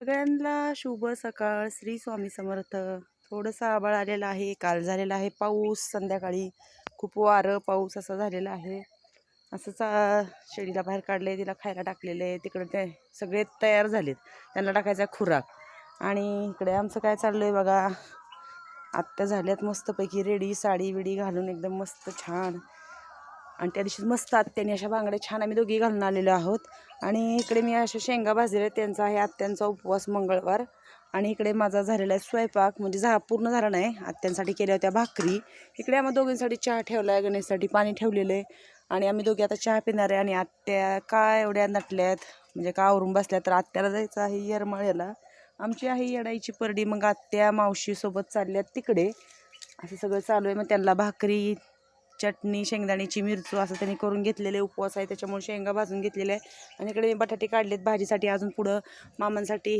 सगळ्यांना शुभ सकाळ. श्री स्वामी समर्थ. थोडंसं आभाळ आलेलं आहे, काल झालेला आहे पाऊस. संध्याकाळी खूप वारं पाऊस असं झालेला आहे. असंच शेळीला बाहेर काढले, तिला खायला टाकलेले. तिकडे ते सगळे तयार झालेत, त्यांना टाकायचा खुराक. आणि इकडे आमचं काय चाललंय बघा. आत्या झाल्यात मस्तपैकी रेडी, साडी विडी घालून एकदम मस्त छान. आणि त्या दिवशी मस्त आत्याने अशा बांगड्या छान आम्ही दोघी घालून आलेलो आहोत. आणि इकडे मी अशा शेंगा भाजलेल्या, त्यांचा आहे आत्यांचा उपवास मंगळवार. आणि इकडे माझा झालेला आहे स्वयंपाक, म्हणजे पूर्ण झाला नाही. आत्यांसाठी केल्या होत्या भाकरी. इकडे आम्ही दोघींसाठी चहा ठेवला आहे, गणेशसाठी पाणी ठेवलेलं आहे. आणि आम्ही दोघी आता चहा पिणार आहे. आणि आत्या काय एवढ्या नटल्यात, म्हणजे का आवरून बसल्या. तर आत्याला जायचं आहे येरमाळ्याला. आमची आहे येडाईची परडी. मग आत्या मावशीसोबत चालल्यात तिकडे. असं सगळं चालू आहे. मग त्यांना भाकरी, चटणी, शेंगदाण्याची मिरचू असं त्यांनी करून घेतलेले. उपवास आहे त्याच्यामुळे शेंगा भाजून घेतलेले आहे. आणि इकडे बटाटे काढलेत भाजीसाठी. अजून पुढं मामांसाठी